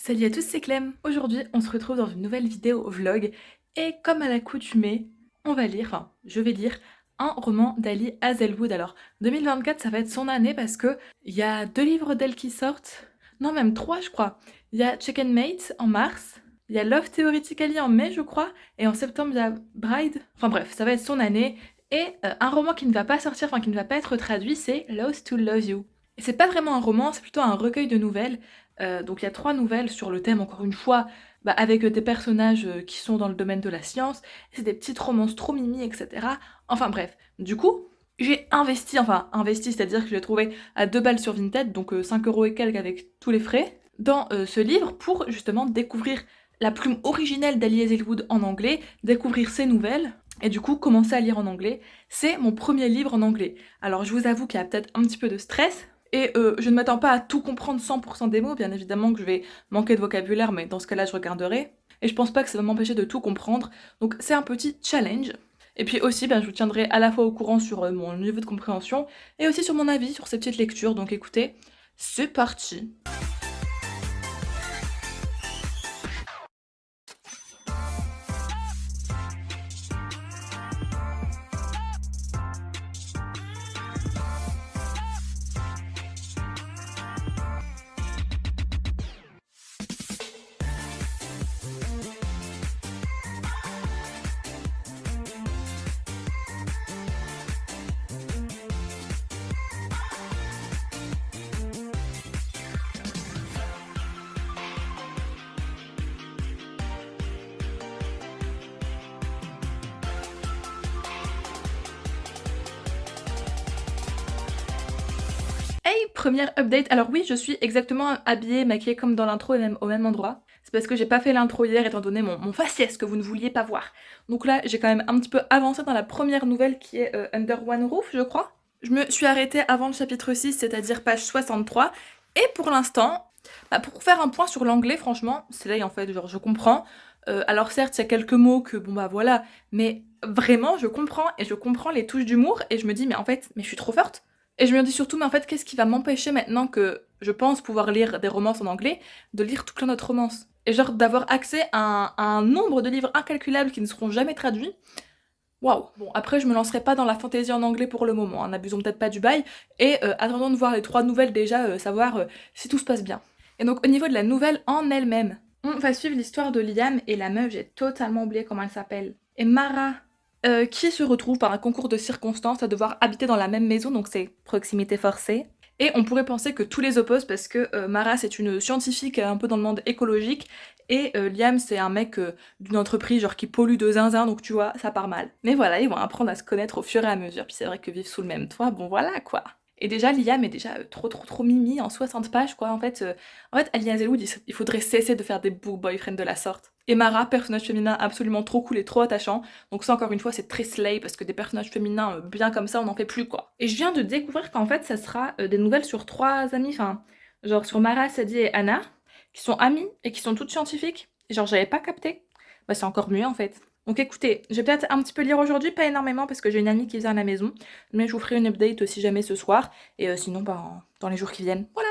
Salut à tous, c'est Clem. Aujourd'hui, on se retrouve dans une nouvelle vidéo vlog et comme à l'accoutumée, je vais lire un roman d'Ali Hazelwood. Alors, 2024, ça va être son année parce que il y a 2 livres d'elle qui sortent. Non, même 3, je crois. Il y a Checkmate en mars, il y a Love Theoretically en mai, je crois, et en septembre, il y a Bride. Enfin bref, ça va être son année. Et un roman qui ne va pas sortir, enfin qui ne va pas être traduit, c'est Lost to Love You. Et c'est pas vraiment un roman, c'est plutôt un recueil de nouvelles. Donc il y a 3 nouvelles sur le thème, encore une fois, avec des personnages qui sont dans le domaine de la science. C'est des petites romances trop mimi, etc. Enfin bref, du coup, j'ai investi, c'est-à-dire que je l'ai trouvé à 2 balles sur Vinted, donc 5 euros et quelques avec tous les frais, dans ce livre pour justement découvrir la plume originelle d'Ali Hazelwood en anglais, découvrir ses nouvelles, et du coup commencer à lire en anglais. C'est mon premier livre en anglais. Alors je vous avoue qu'il y a peut-être un petit peu de stress, et je ne m'attends pas à tout comprendre 100% des mots, bien évidemment que je vais manquer de vocabulaire, mais dans ce cas-là, je regarderai. Et je pense pas que ça va m'empêcher de tout comprendre, donc c'est un petit challenge. Et puis aussi, je vous tiendrai à la fois au courant sur mon niveau de compréhension, et aussi sur mon avis sur ces petites lectures, donc écoutez, c'est parti. Hey, première update. Alors oui, je suis exactement habillée, maquillée comme dans l'intro et même au même endroit. C'est parce que j'ai pas fait l'intro hier étant donné mon faciès que vous ne vouliez pas voir. Donc là, j'ai quand même un petit peu avancé dans la première nouvelle qui est Under One Roof, je crois. Je me suis arrêtée avant le chapitre 6, c'est-à-dire page 63. Et pour l'instant, pour faire un point sur l'anglais, franchement, c'est là en fait, genre je comprends. Alors certes, il y a quelques mots que bon bah voilà, mais vraiment je comprends et je comprends les touches d'humour et je me dis mais en fait, mais je suis trop forte. Et je me dis surtout, mais en fait, qu'est-ce qui va m'empêcher maintenant que je pense pouvoir lire des romances en anglais, de lire toute notre romance? Et genre d'avoir accès à un nombre de livres incalculables qui ne seront jamais traduits. Waouh! Bon, après, je me lancerai pas dans la fantaisie en anglais pour le moment, hein, n'abusons peut-être pas du bail, et attendons de voir les 3 nouvelles déjà, savoir si tout se passe bien. Et donc, au niveau de la nouvelle en elle-même, on va suivre l'histoire de Liam et la meuf, j'ai totalement oublié comment elle s'appelle. Et Mara, qui se retrouve par un concours de circonstances à devoir habiter dans la même maison, donc c'est proximité forcée. Et on pourrait penser que tous les opposent parce que Mara c'est une scientifique un peu dans le monde écologique et Liam c'est un mec d'une entreprise genre qui pollue de zinzin, donc tu vois, ça part mal. Mais voilà, ils vont apprendre à se connaître au fur et à mesure, puis c'est vrai que vivre sous le même toit, bon voilà quoi. Et déjà, Liam est déjà trop mimi en 60 pages, quoi. En fait Ali Hazelwood, il faudrait cesser de faire des book boyfriends de la sorte. Et Mara, personnage féminin absolument trop cool et trop attachant. Donc ça, encore une fois, c'est très slay, parce que des personnages féminins bien comme ça, on n'en fait plus, quoi. Et je viens de découvrir qu'en fait, ça sera des nouvelles sur 3 amies, enfin, genre sur Mara, Sadie et Anna, qui sont amies et qui sont toutes scientifiques. Et genre, j'avais pas capté. Bah, c'est encore mieux, en fait. Donc écoutez, je vais peut-être un petit peu lire aujourd'hui, pas énormément, parce que j'ai une amie qui vient à la maison, mais je vous ferai une update si jamais ce soir, et sinon, dans les jours qui viennent. Voilà.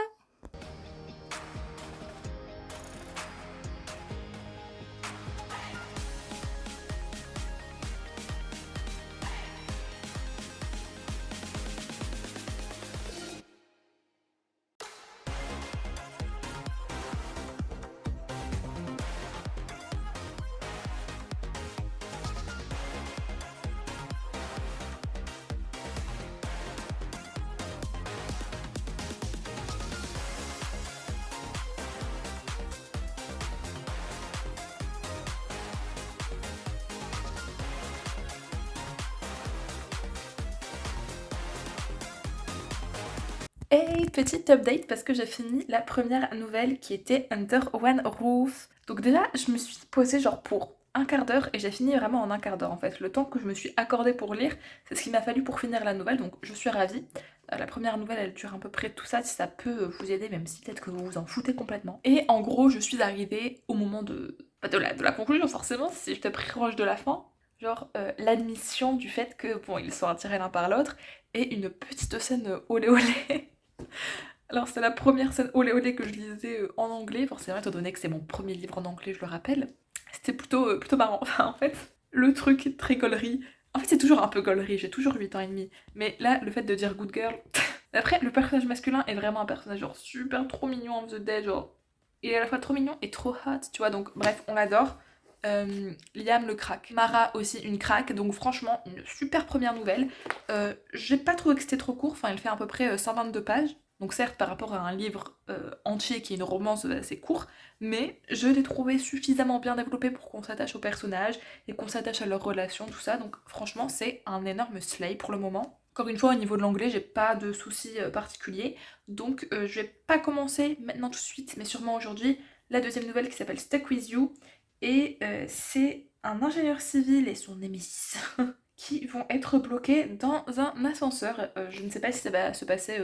Et petite update parce que j'ai fini la première nouvelle qui était Under One Roof. Donc déjà, je me suis posée genre pour un quart d'heure et j'ai fini vraiment en un quart d'heure en fait. Le temps que je me suis accordé pour lire, c'est ce qu'il m'a fallu pour finir la nouvelle, donc je suis ravie. La première nouvelle, elle dure à peu près tout ça, si ça peut vous aider, même si peut-être que vous vous en foutez complètement. Et en gros, je suis arrivée au moment de la conclusion forcément, si j'étais proche de la fin. Genre l'admission du fait que, bon, ils sont attirés l'un par l'autre, et une petite scène olé olé Alors c'est la première scène olé olé que je lisais en anglais, forcément étant donné que c'est mon premier livre en anglais, je le rappelle. C'était plutôt marrant. Enfin, en fait, le truc très gaulerie. En fait, c'est toujours un peu gaulerie, j'ai toujours 8 ans et demi. Mais là, le fait de dire good girl. Après, le personnage masculin est vraiment un personnage genre super trop mignon en the day, genre. Il est à la fois trop mignon et trop hot, tu vois, donc bref, on l'adore. Liam le crack. Mara aussi une crack, donc franchement, une super première nouvelle. J'ai pas trouvé que c'était trop court, enfin, elle fait à peu près 122 pages. Donc certes, par rapport à un livre entier qui est une romance assez court, mais je l'ai trouvé suffisamment bien développé pour qu'on s'attache aux personnages et qu'on s'attache à leurs relations, tout ça. Donc franchement, c'est un énorme slay pour le moment. Encore une fois, au niveau de l'anglais, j'ai pas de soucis particuliers. Donc je vais pas commencer maintenant tout de suite, mais sûrement aujourd'hui, la deuxième nouvelle qui s'appelle Stuck With You. Et c'est un ingénieur civil et son némésis qui vont être bloqués dans un ascenseur. Je ne sais pas si ça va se passer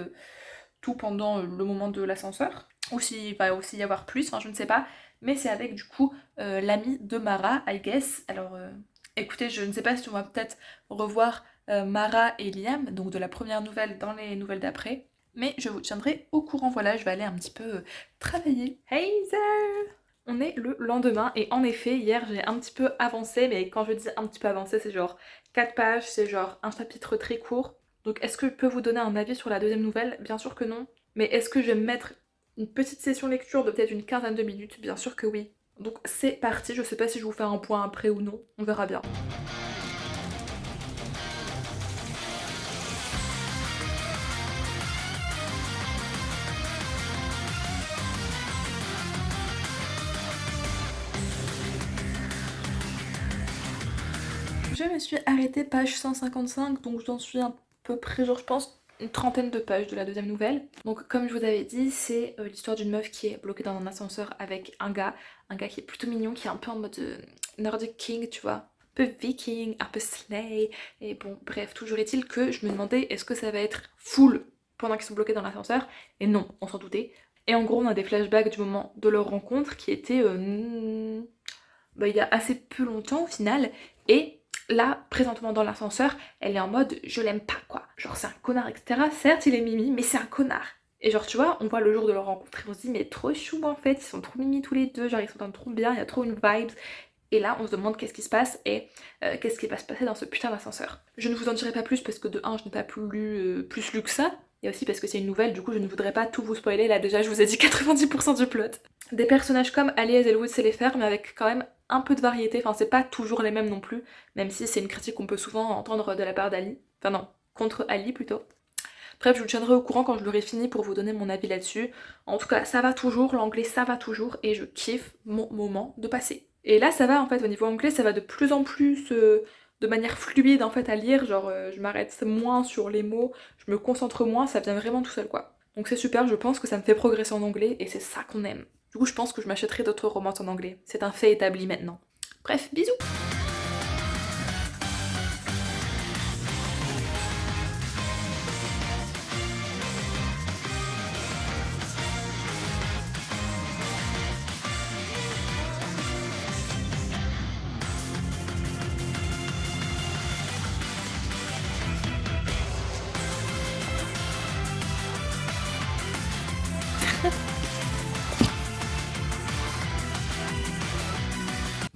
tout pendant le moment de l'ascenseur, ou s'il va aussi y avoir plus, hein, je ne sais pas, mais c'est avec du coup l'ami de Mara, I guess. Alors écoutez, je ne sais pas si on va peut-être revoir Mara et Liam, donc de la première nouvelle dans les nouvelles d'après, mais je vous tiendrai au courant. Voilà, je vais aller un petit peu travailler. Hazel! On est le lendemain et en effet hier j'ai un petit peu avancé, mais quand je dis un petit peu avancé c'est genre 4 pages, c'est genre un chapitre très court. Donc est-ce que je peux vous donner un avis sur la deuxième nouvelle? Bien sûr que non. Mais est-ce que je vais me mettre une petite session lecture de peut-être une quinzaine de minutes? Bien sûr que oui. Donc c'est parti, je sais pas si je vous fais un point après ou non, on verra bien. Je me suis arrêtée page 155, donc j'en suis à peu près, genre je pense, une trentaine de pages de la deuxième nouvelle. Donc comme je vous avais dit, c'est l'histoire d'une meuf qui est bloquée dans un ascenseur avec un gars qui est plutôt mignon, qui est un peu en mode Nordic King, tu vois. Un peu viking, un peu slay, et bon, bref, toujours est-il que je me demandais est-ce que ça va être full pendant qu'ils sont bloqués dans l'ascenseur, et non, on s'en doutait. Et en gros, on a des flashbacks du moment de leur rencontre qui étaient il y a assez peu longtemps au final, et là, présentement dans l'ascenseur, elle est en mode je l'aime pas quoi. Genre c'est un connard, etc. Certes, il est mimi, mais c'est un connard. Et genre, tu vois, on voit le jour de leur rencontre et on se dit, mais trop chou en fait, ils sont trop mimi tous les deux, genre ils s'entendent trop bien, il y a trop une vibe. Et là, on se demande qu'est-ce qui se passe et qu'est-ce qui va se passer dans ce putain d'ascenseur. Je ne vous en dirai pas plus parce que de un, je n'ai pas plus lu que ça. Et aussi parce que c'est une nouvelle, du coup, je ne voudrais pas tout vous spoiler. Là, déjà, je vous ai dit 90% du plot. Des personnages comme Ali Hazelwood sait les faire, mais avec quand même un peu de variété. Enfin, c'est pas toujours les mêmes non plus, même si c'est une critique qu'on peut souvent entendre de la part d'Ali. Enfin, non, contre Ali plutôt. Bref, je vous tiendrai au courant quand je l'aurai fini pour vous donner mon avis là-dessus. En tout cas, ça va toujours, l'anglais ça va toujours, et je kiffe mon moment de passer. Et là, ça va en fait, au niveau anglais, ça va de plus en plus de manière fluide en fait à lire. Genre, je m'arrête moins sur les mots, je me concentre moins, ça vient vraiment tout seul quoi. Donc c'est super, je pense que ça me fait progresser en anglais, et c'est ça qu'on aime. Du coup, je pense que je m'achèterai d'autres romances en anglais. C'est un fait établi maintenant. Bref, bisous!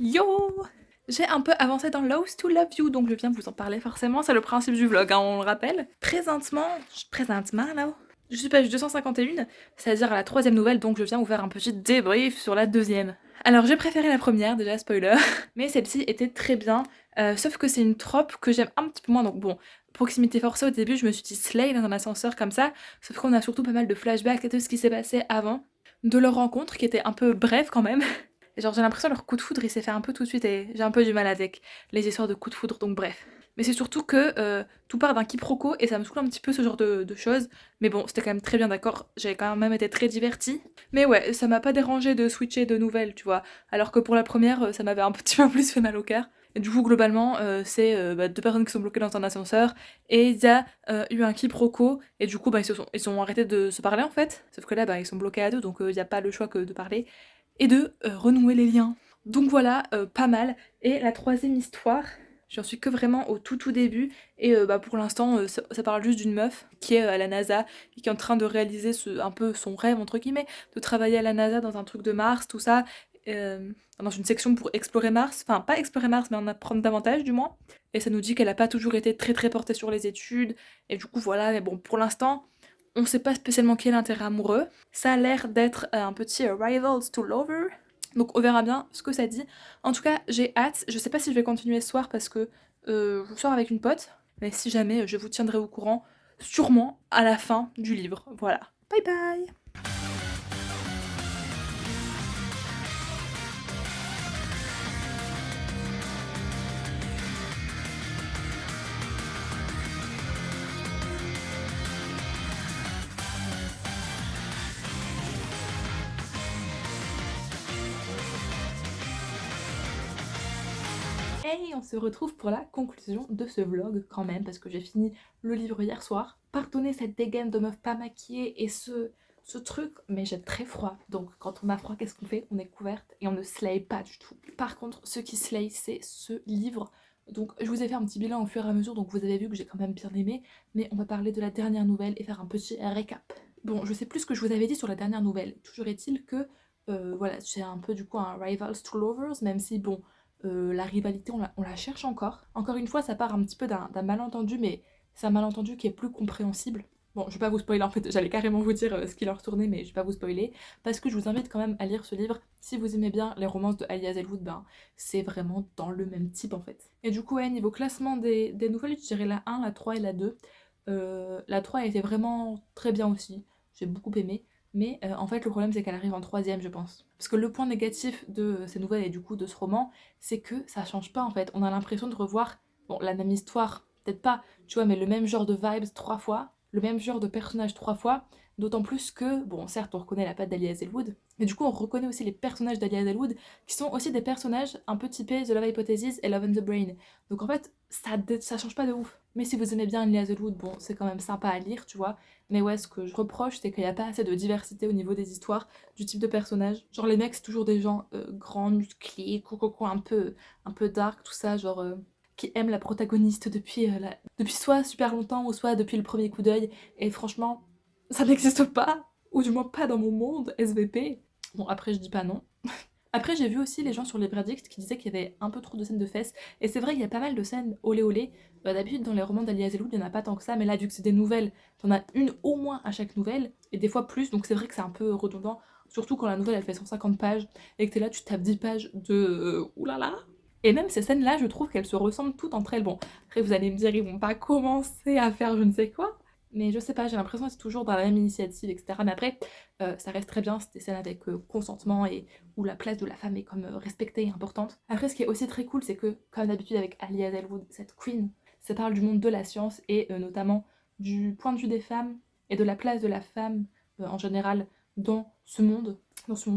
Yo! J'ai un peu avancé dans Lost to Love You, donc je viens vous en parler forcément, c'est le principe du vlog, hein, on le rappelle. Présentement là, je suis page 251, c'est-à-dire à la troisième nouvelle, donc je viens vous faire un petit débrief sur la deuxième. Alors j'ai préféré la première, déjà spoiler, mais celle-ci était très bien, sauf que c'est une trope que j'aime un petit peu moins, donc bon, proximité forcée au début, je me suis dit slay dans un ascenseur comme ça, sauf qu'on a surtout pas mal de flashbacks et tout ce qui s'est passé avant, de leur rencontre qui était un peu bref quand même. Et genre j'ai l'impression que leur coup de foudre il s'est fait un peu tout de suite et j'ai un peu du mal avec les histoires de coup de foudre, donc bref. Mais c'est surtout que tout part d'un quiproquo et ça me saoule un petit peu ce genre de choses. Mais bon, c'était quand même très bien d'accord, j'ai quand même été très divertie. Mais ouais, ça m'a pas dérangé de switcher de nouvelles, tu vois. Alors que pour la première, ça m'avait un petit peu plus fait mal au cœur. Et du coup, globalement, c'est deux personnes qui sont bloquées dans un ascenseur et il y a eu un quiproquo et du coup, ils ont arrêté de se parler en fait. Sauf que là, ils sont bloqués à deux, donc il n'y a pas le choix que de parler et de renouer les liens. Donc voilà, pas mal. Et la troisième histoire, J'en suis que vraiment au tout début et bah, pour l'instant, ça parle juste d'une meuf qui est, à la NASA et qui est en train de réaliser un peu «son rêve» entre guillemets, de travailler à la NASA dans un truc de Mars, tout ça, dans une section pour explorer Mars, enfin pas explorer Mars, mais en apprendre davantage du moins et ça nous dit qu'elle a pas toujours été très portée sur les études et du coup voilà, mais bon pour l'instant, on sait pas spécialement qui est l'intérêt amoureux. Ça a l'air d'être, un petit, rivals to lover, donc on verra bien ce que ça dit. En tout cas, j'ai hâte. Je sais pas si je vais continuer ce soir parce que je sors avec une pote, mais si jamais, je vous tiendrai au courant, sûrement à la fin du livre. Voilà. Bye bye! Hey, on se retrouve pour la conclusion de ce vlog quand même, parce que j'ai fini le livre hier soir. Pardonnez cette dégaine de meuf pas maquillée et ce truc, mais j'ai très froid. Donc quand on a froid, qu'est-ce qu'on fait? On est couverte et on ne slay pas du tout. Par contre, ce qui slay, c'est ce livre. Donc je vous ai fait un petit bilan au fur et à mesure, donc vous avez vu que j'ai quand même bien aimé, mais on va parler de la dernière nouvelle et faire un petit récap. Bon, je sais plus ce que je vous avais dit sur la dernière nouvelle. Toujours est-il que, voilà, c'est un peu du coup un Rivals to Lovers, même si bon, la rivalité, on la cherche encore. Encore une fois, ça part un petit peu d'un malentendu, mais c'est un malentendu qui est plus compréhensible. Bon, je vais pas vous spoiler en fait, j'allais carrément vous dire ce qui leur tournait, mais je vais pas vous spoiler, parce que je vous invite quand même à lire ce livre. Si vous aimez bien les romances de Ali Hazelwood, ben c'est vraiment dans le même type en fait. Et du coup, ouais, niveau classement des nouvelles, je dirais la 1, la 3 et la 2. La 3 a été vraiment très bien aussi, j'ai beaucoup aimé. Mais en fait, le problème, c'est qu'elle arrive en troisième, je pense. Parce que le point négatif de ces nouvelles et du coup de ce roman, c'est que ça change pas en fait. On a l'impression de revoir, bon, la même histoire, peut-être pas, tu vois, mais le même genre de vibes 3 fois, le même genre de personnage 3 fois. D'autant plus que, bon, certes, on reconnaît la patte d'Ali Hazelwood, mais du coup, on reconnaît aussi les personnages d'Ali Hazelwood, qui sont aussi des personnages un peu typés The Love Hypothesis et Love and the Brain. Donc en fait, ça change pas de ouf. Mais si vous aimez bien Ali Hazelwood, bon, c'est quand même sympa à lire, tu vois. Mais ouais, ce que je reproche, c'est qu'il n'y a pas assez de diversité au niveau des histoires, du type de personnage. Genre les mecs, c'est toujours des gens grands, musclés, coco, un peu dark, tout ça, genre qui aiment la protagoniste depuis soit super longtemps ou soit depuis le premier coup d'œil. Et franchement, ça n'existe pas, ou du moins pas dans mon monde SVP. Bon, après, je dis pas non. Après, j'ai vu aussi les gens sur les verdicts qui disaient qu'il y avait un peu trop de scènes de fesses. Et c'est vrai, il y a pas mal de scènes olé olé. D'habitude, dans les romans d'Ali Hazelwood, il n'y en a pas tant que ça. Mais là, vu que c'est des nouvelles, t'en as une au moins à chaque nouvelle. Et des fois plus. Donc c'est vrai que c'est un peu redondant. Surtout quand la nouvelle, elle fait 150 pages. Et que t'es là, tu tapes 10 pages de... oulala. Et même ces scènes-là, je trouve qu'elles se ressemblent toutes entre elles. Bon, après, vous allez me dire, ils vont pas commencer à faire je ne sais quoi. Mais je sais pas, j'ai l'impression que c'est toujours dans la même initiative, etc. Mais après, ça reste très bien, c'est des scènes avec consentement et où la place de la femme est comme respectée et importante. Après, ce qui est aussi très cool, c'est que, comme d'habitude avec Ali Hazelwood, cette queen, ça parle du monde de la science et notamment du point de vue des femmes et de la place de la femme en général dans ce monde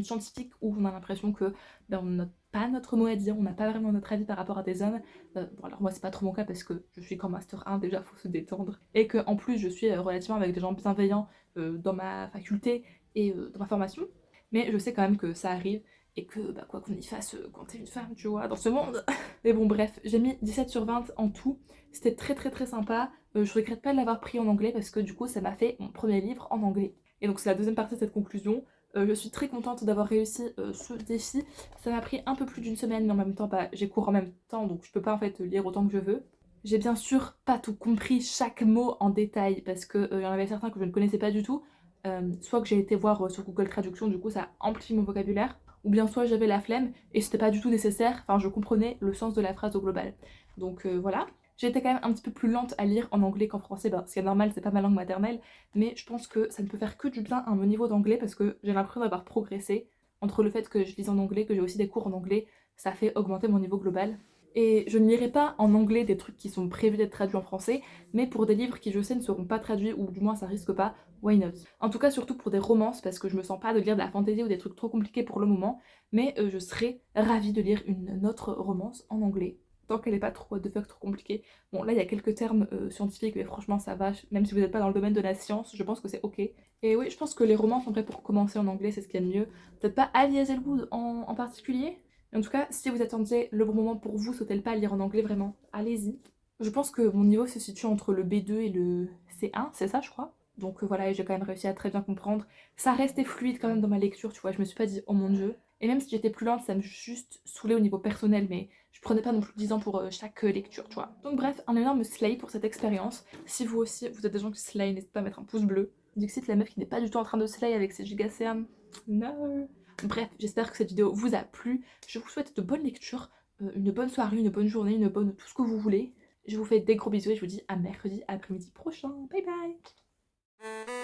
scientifique où on a l'impression que ben, on n'a pas notre mot à dire, on n'a pas vraiment notre avis par rapport à des hommes. Bon alors moi c'est pas trop mon cas parce que je suis qu'en master 1, déjà faut se détendre. Et que en plus je suis relativement avec des gens bienveillants dans ma faculté et dans ma formation. Mais je sais quand même que ça arrive et que bah, quoi qu'on y fasse quand t'es une femme, tu vois, dans ce monde. Mais bon bref, j'ai mis 17 sur 20 en tout. C'était très sympa. Je regrette pas de l'avoir pris en anglais parce que du coup ça m'a fait mon premier livre en anglais. Et donc c'est la deuxième partie de cette conclusion. Je suis très contente d'avoir réussi ce défi. Ça m'a pris un peu plus d'une semaine, mais en même temps, bah, j'ai cours en même temps, donc je peux pas en fait lire autant que je veux. J'ai bien sûr pas tout compris, chaque mot en détail, parce que y en avait certains que je ne connaissais pas du tout. Soit que j'ai été voir sur Google Traduction, du coup ça amplifie mon vocabulaire, ou bien soit j'avais la flemme et c'était pas du tout nécessaire, enfin je comprenais le sens de la phrase au global. Donc voilà. J'ai été quand même un petit peu plus lente à lire en anglais qu'en français, bah, ce qui est normal, c'est pas ma langue maternelle, mais je pense que ça ne peut faire que du bien à mon niveau d'anglais parce que j'ai l'impression d'avoir progressé entre le fait que je lise en anglais, que j'ai aussi des cours en anglais, ça fait augmenter mon niveau global. Et je ne lirai pas en anglais des trucs qui sont prévus d'être traduits en français, mais pour des livres qui je sais ne seront pas traduits, ou du moins ça risque pas, why not? En tout cas surtout pour des romances, parce que je me sens pas de lire de la fantasy ou des trucs trop compliqués pour le moment, mais je serais ravie de lire une autre romance en anglais tant qu'elle est pas trop what the fuck, trop compliquée. Bon, là, il y a quelques termes scientifiques, mais franchement, ça va. Même si vous n'êtes pas dans le domaine de la science, je pense que c'est ok. Et oui, je pense que les romans sont prêts pour commencer en anglais, c'est ce qu'il y a de mieux. Peut-être pas Ali Hazelwood en particulier, En tout cas, si vous attendez le bon moment pour vous, sautez le pas à lire en anglais, vraiment, allez-y. Je pense que mon niveau se situe entre le B2 et le C1, c'est ça je crois. Donc voilà, j'ai quand même réussi à très bien comprendre. Ça restait fluide quand même dans ma lecture, tu vois, je me suis pas dit oh mon dieu. Et même si j'étais plus lente, ça me juste saoulait au niveau personnel, mais je prenais pas non plus 10 ans pour chaque lecture, tu vois. Donc bref, un énorme slay pour cette expérience. Si vous aussi, vous êtes des gens qui slay, n'hésitez pas à mettre un pouce bleu. Dixit, la meuf qui n'est pas du tout en train de slay avec ses gigacernes. No. Bref, j'espère que cette vidéo vous a plu. Je vous souhaite de bonnes lectures, une bonne soirée, une bonne journée, une bonne tout ce que vous voulez. Je vous fais des gros bisous et je vous dis à mercredi après-midi prochain. Bye bye.